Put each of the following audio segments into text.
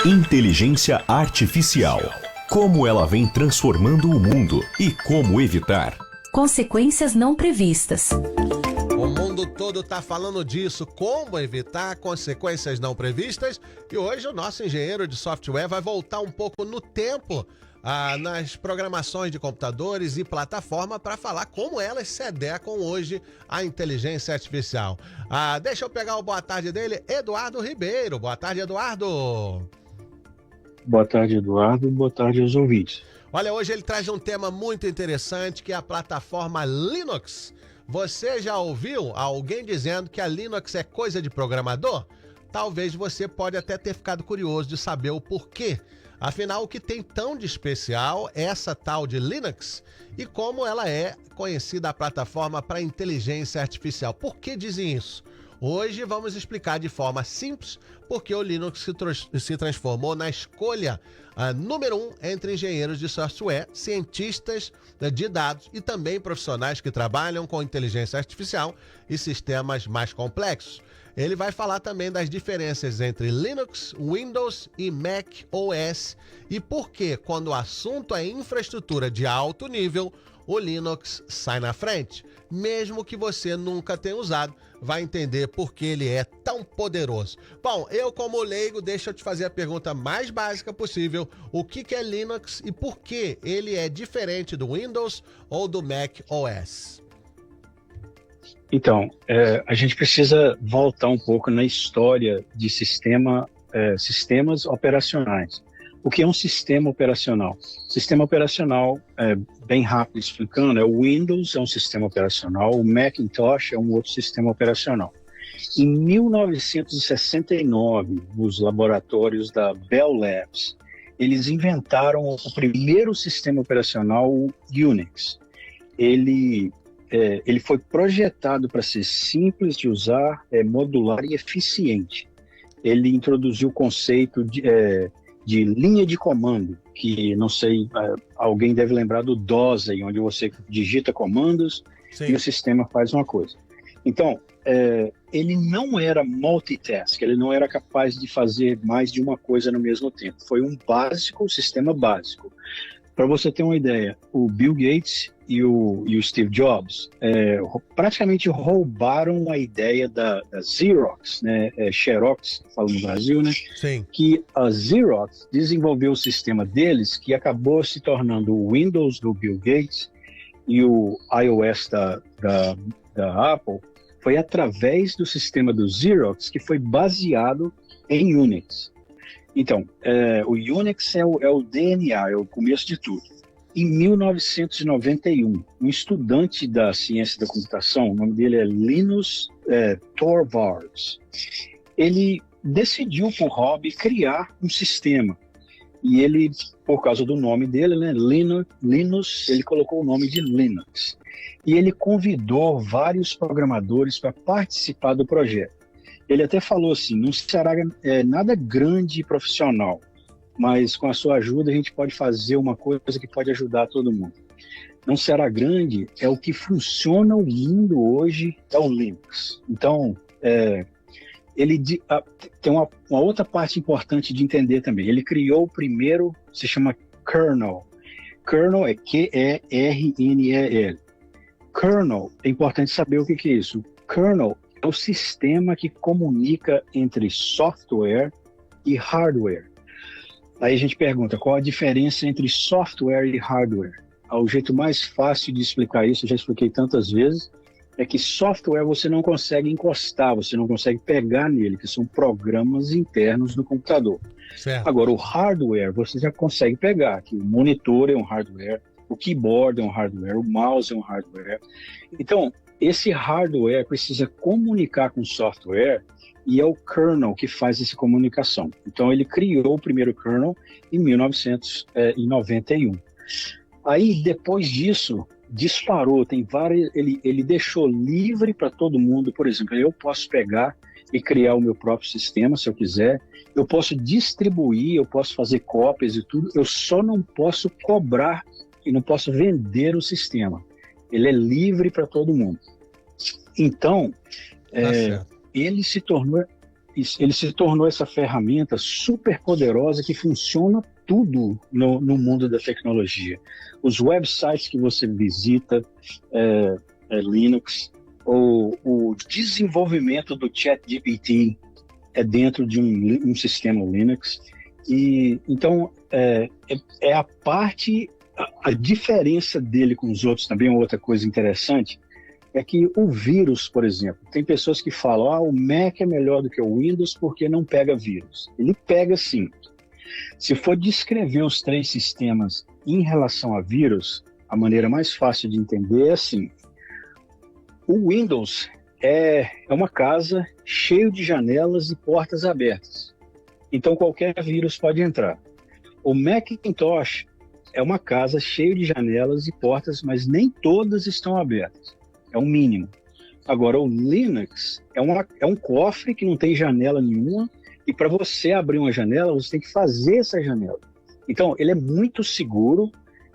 Inteligência Artificial. Como ela vem transformando o mundo e como evitar. Consequências não previstas. O mundo todo está falando disso, como evitar consequências não previstas. E hoje o nosso engenheiro de software vai voltar um pouco no tempo nas programações de computadores e plataforma para falar como elas se adequam hoje à inteligência artificial. Deixa eu pegar o boa tarde dele, Eduardo Ribeiro. Boa tarde, Eduardo. Boa tarde, Eduardo. Boa tarde aos ouvintes. Olha, hoje ele traz um tema muito interessante, que é a plataforma Linux. Você já ouviu alguém dizendo que a Linux é coisa de programador? Talvez você pode até ter ficado curioso de saber o porquê. Afinal, o que tem tão de especial essa tal de Linux e como ela é conhecida a plataforma para inteligência artificial? Por que dizem isso? Hoje vamos explicar de forma simples porque o Linux se transformou na escolha número 1 entre engenheiros de software, cientistas de dados e também profissionais que trabalham com inteligência artificial e sistemas mais complexos. Ele vai falar também das diferenças entre Linux, Windows e Mac OS e por que, quando o assunto é infraestrutura de alto nível, o Linux sai na frente. Mesmo que você nunca tenha usado, vai entender por que ele é tão poderoso. Bom, eu como leigo, deixa eu te fazer a pergunta mais básica possível. O que é Linux e por que ele é diferente do Windows ou do Mac OS? Então, a gente precisa voltar um pouco na história de sistemas operacionais. O que é um sistema operacional? Sistema operacional, bem rápido explicando, o Windows é um sistema operacional, o Macintosh é um outro sistema operacional. Em 1969, nos laboratórios da Bell Labs, eles inventaram o primeiro sistema operacional, o Unix. Ele foi projetado para ser simples de usar, modular e eficiente. Ele introduziu o conceito de linha de comando, que não sei, alguém deve lembrar do DOS, aí, onde você digita comandos. Sim. E o sistema faz uma coisa. Então, ele não era multitask, ele não era capaz de fazer mais de uma coisa no mesmo tempo. Foi um sistema básico. Para você ter uma ideia, o Bill Gates e o Steve Jobs praticamente roubaram a ideia da Xerox, né? Xerox, falo no Brasil, né? Sim. Que a Xerox desenvolveu o sistema deles, que acabou se tornando o Windows do Bill Gates e o iOS da Apple, foi através do sistema do Xerox que foi baseado em Unix. Então, o Unix é o DNA, é o começo de tudo. Em 1991, um estudante da ciência da computação, o nome dele é Linus Torvalds, ele decidiu, por hobby, criar um sistema. E ele, por causa do nome dele, né, Linus, ele colocou o nome de Linux. E ele convidou vários programadores para participar do projeto. Ele até falou assim, não será nada grande e profissional, mas com a sua ajuda a gente pode fazer uma coisa que pode ajudar todo mundo. Não será grande, é o que funciona o mundo hoje, é o Linux. Então, ele tem uma outra parte importante de entender também. Ele criou o primeiro, se chama kernel. Kernel é Q-E-R-N-E-L. Kernel, é importante saber o que é isso. Kernel é o sistema que comunica entre software e hardware. Aí a gente pergunta, qual a diferença entre software e hardware? O jeito mais fácil de explicar isso, eu já expliquei tantas vezes, é que software você não consegue encostar, você não consegue pegar nele, que são programas internos do computador. Certo. Agora, o hardware você já consegue pegar, que o monitor é um hardware, o keyboard é um hardware, o mouse é um hardware. Então, esse hardware precisa comunicar com o software e é o kernel que faz essa comunicação. Então, ele criou o primeiro kernel em 1991. Aí, depois disso, disparou, tem várias, ele deixou livre para todo mundo. Por exemplo, eu posso pegar e criar o meu próprio sistema, se eu quiser. Eu posso distribuir, eu posso fazer cópias e tudo. Eu só não posso cobrar e não posso vender o sistema. Ele é livre para todo mundo. Então, ele se tornou ele se tornou essa ferramenta super poderosa que funciona tudo no mundo da tecnologia. Os websites que você visita, Linux, o desenvolvimento do ChatGPT é dentro de um sistema Linux. E então é a diferença dele com os outros também. Uma outra coisa interessante é que o vírus, por exemplo, tem pessoas que falam, o Mac é melhor do que o Windows porque não pega vírus. Ele pega sim. Se for descrever os 3 sistemas em relação a vírus, a maneira mais fácil de entender é assim: o Windows é uma casa cheia de janelas e portas abertas. Então qualquer vírus pode entrar. O Macintosh é uma casa cheia de janelas e portas, mas nem todas estão abertas. É o mínimo. Agora, o Linux é um cofre que não tem janela nenhuma, e para você abrir uma janela, você tem que fazer essa janela. Então, ele é muito seguro,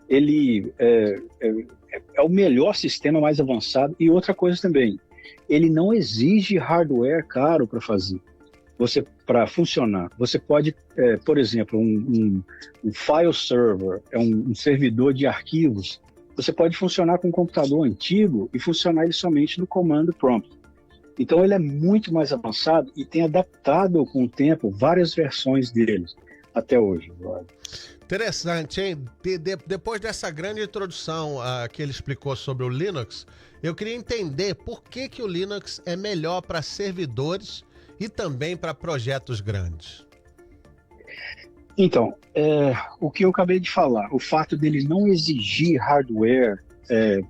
ele é o melhor sistema, mais avançado. E outra coisa também, ele não exige hardware caro para fazer. Para funcionar, você pode, por exemplo, um file server, um servidor de arquivos, você pode funcionar com um computador antigo e funcionar ele somente no comando prompt. Então ele é muito mais avançado e tem adaptado com o tempo várias versões dele até hoje. Interessante, hein? Depois dessa grande introdução que ele explicou sobre o Linux, eu queria entender por que o Linux é melhor para servidores e também para projetos grandes. Então, o que eu acabei de falar, o fato dele não exigir hardware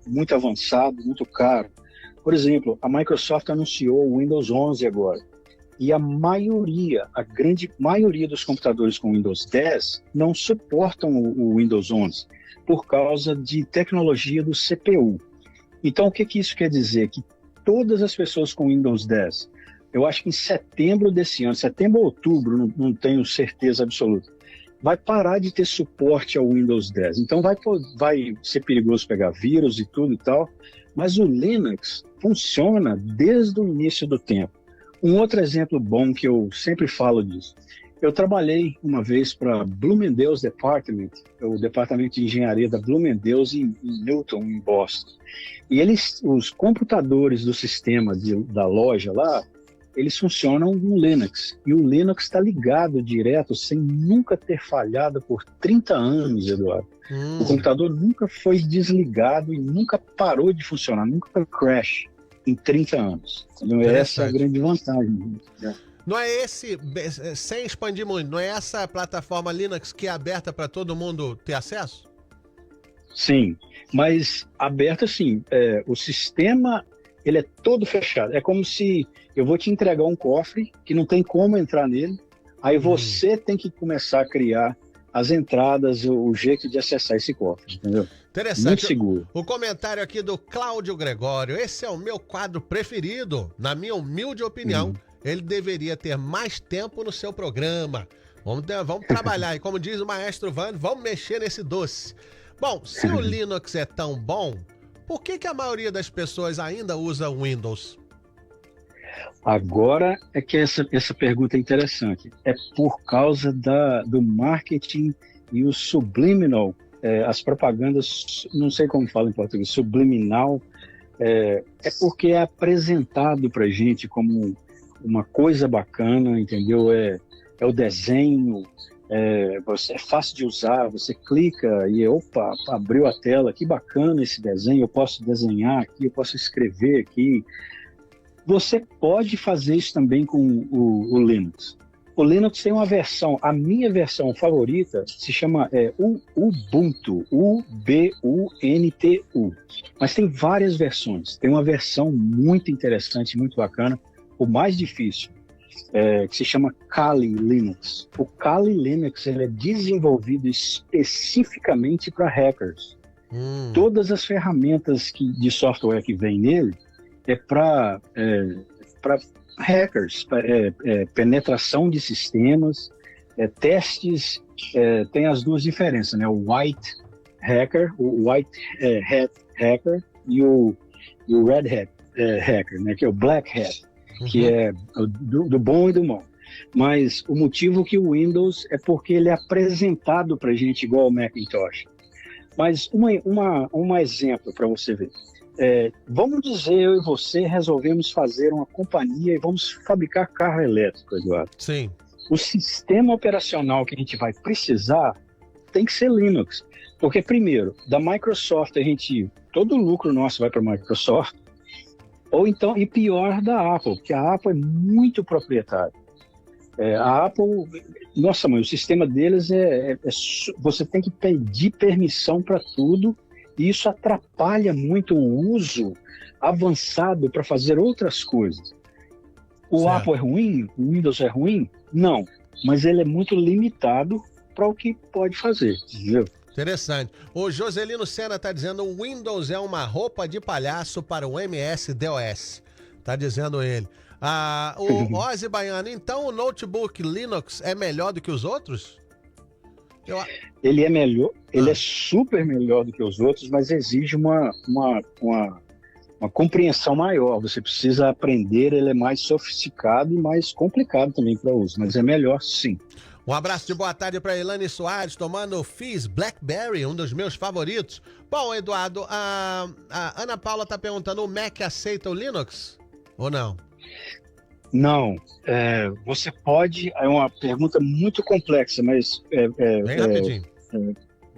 muito avançado, muito caro. Por exemplo, a Microsoft anunciou o Windows 11 agora, e a grande maioria dos computadores com Windows 10 não suportam o Windows 11 por causa de tecnologia do CPU. Então, o que isso quer dizer? Que todas as pessoas com Windows 10, eu acho que em setembro desse ano, setembro ou outubro, não tenho certeza absoluta, vai parar de ter suporte ao Windows 10. Então vai ser perigoso pegar vírus e tudo e tal, mas o Linux funciona desde o início do tempo. Um outro exemplo bom que eu sempre falo disso, eu trabalhei uma vez para Bloomingdale's Department, o departamento de engenharia da Bloomingdale's em Newton, em Boston. E os computadores do sistema da loja lá, eles funcionam no Linux. E o Linux está ligado direto, sem nunca ter falhado por 30 anos, Eduardo. O computador nunca foi desligado e nunca parou de funcionar, nunca crash em 30 anos. Então, essa é a grande vantagem. Né? Não é sem expandir muito, não é essa plataforma Linux que é aberta para todo mundo ter acesso? Sim, mas aberta sim. O sistema, ele é todo fechado. É como se eu vou te entregar um cofre que não tem como entrar nele, aí você tem que começar a criar as entradas, o jeito de acessar esse cofre, entendeu? Interessante. Muito seguro. O comentário aqui do Cláudio Gregório, esse é o meu quadro preferido, na minha humilde opinião, ele deveria ter mais tempo no seu programa. Vamos trabalhar aí, como diz o maestro Vando, vamos mexer nesse doce. Bom, se o Linux é tão bom, por que a maioria das pessoas ainda usa Windows? Agora é que essa pergunta é interessante. É por causa do marketing e o subliminal, as propagandas, não sei como fala em português, subliminal, é porque é apresentado para a gente como uma coisa bacana, entendeu? É o desenho, é fácil de usar, você clica e opa, abriu a tela, que bacana esse desenho, eu posso desenhar aqui, eu posso escrever aqui. Você pode fazer isso também com o Linux. O Linux tem uma versão, a minha versão favorita se chama Ubuntu, U-B-U-N-T-U. Mas tem várias versões. Tem uma versão muito interessante, muito bacana, o mais difícil, que se chama Kali Linux. O Kali Linux ele é desenvolvido especificamente para hackers. Todas as ferramentas de software que vem nele é para hackers, penetração de sistemas, testes, tem as duas diferenças, né? O white hacker, o white hat hacker e o red hat hacker, né? Que é o black hat. que é do bom e do mal. Mas o motivo que o Windows é porque ele é apresentado para a gente igual ao Macintosh. Mas um exemplo para você ver. Vamos dizer, eu e você resolvemos fazer uma companhia e vamos fabricar carro elétrico, Eduardo. Sim. O sistema operacional que a gente vai precisar tem que ser Linux. Porque, primeiro, da Microsoft, todo o lucro nosso vai para a Microsoft. Ou então, e pior, da Apple, porque a Apple é muito proprietária. A Apple, nossa mãe, o sistema deles você tem que pedir permissão para tudo, e isso atrapalha muito o uso avançado para fazer outras coisas. O Apple é ruim? O Windows é ruim? Não, mas ele é muito limitado para o que pode fazer, entendeu? Interessante. O Joselino Sena está dizendo: o Windows é uma roupa de palhaço para o MS-DOS. Está dizendo ele. O Ozzy Baiano, então o notebook Linux é melhor do que os outros? Ele é melhor, ele é super melhor do que os outros, mas exige uma compreensão maior. Você precisa aprender, ele é mais sofisticado e mais complicado também para uso, mas é melhor sim. Um abraço de boa tarde para Elane Soares, tomando o Fizz Blackberry, um dos meus favoritos. Bom, Eduardo, a Ana Paula está perguntando: o Mac aceita o Linux ou não? Não. Você pode... É uma pergunta muito complexa, mas... Bem rapidinho.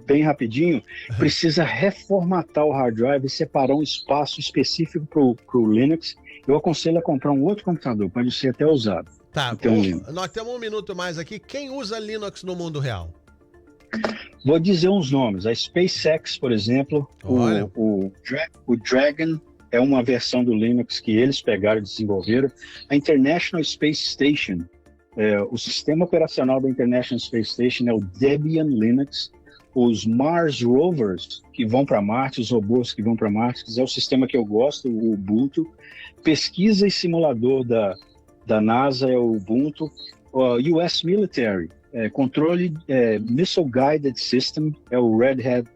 Bem rapidinho. Precisa reformatar o hard drive e separar um espaço específico para o Linux. Eu aconselho a comprar um outro computador, pode ser até usado. Tá, nós temos um minuto mais aqui. Quem usa Linux no mundo real? Vou dizer uns nomes. A SpaceX, por exemplo, o Dragon é uma versão do Linux que eles pegaram e desenvolveram. A International Space Station, o sistema operacional da International Space Station é o Debian Linux. Os Mars Rovers, que vão para Marte, os robôs que vão para Marte, que é o sistema que eu gosto, o Ubuntu. Pesquisa e simulador da NASA é o Ubuntu. O US Military, controle Missile Guided System, é o Red Hat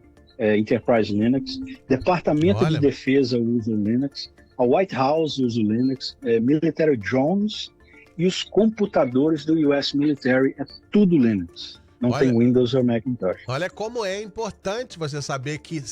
Enterprise Linux. Departamento de Defesa usa o Linux. A White House usa o Linux. Military Drones e os computadores do US Military é tudo Linux. Não tem Windows ou Macintosh. Olha como é importante você saber que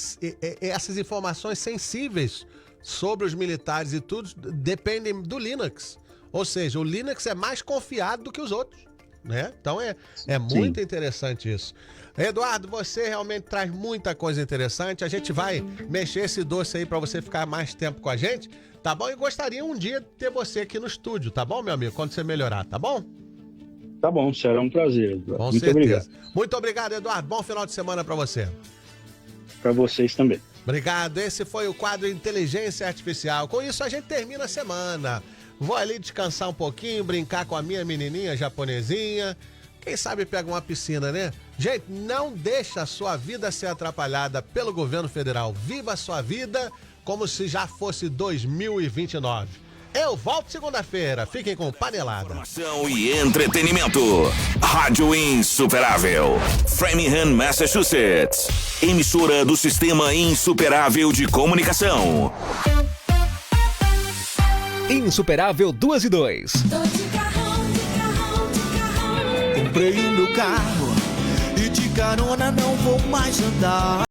essas informações sensíveis sobre os militares e tudo dependem do Linux. Ou seja, o Linux é mais confiado do que os outros, né? Então é muito interessante isso. Eduardo, você realmente traz muita coisa interessante. A gente vai mexer esse doce aí para você ficar mais tempo com a gente, tá bom? E gostaria um dia de ter você aqui no estúdio, tá bom, meu amigo? Quando você melhorar, tá bom? Tá bom, será um prazer, Eduardo. Com certeza. Obrigado. Muito obrigado, Eduardo. Bom final de semana para você. Para vocês também. Obrigado. Esse foi o quadro Inteligência Artificial. Com isso, a gente termina a semana. Vou ali descansar um pouquinho, brincar com a minha menininha japonesinha. Quem sabe pega uma piscina, né? Gente, não deixa a sua vida ser atrapalhada pelo governo federal. Viva a sua vida como se já fosse 2029. Eu volto segunda-feira. Fiquem com Panelada. Informação e entretenimento. Rádio Insuperável. Framingham, Massachusetts. Emissora do Sistema Insuperável de Comunicação. Insuperável 2 e 2. Comprei o meu carro e de carona não vou mais andar.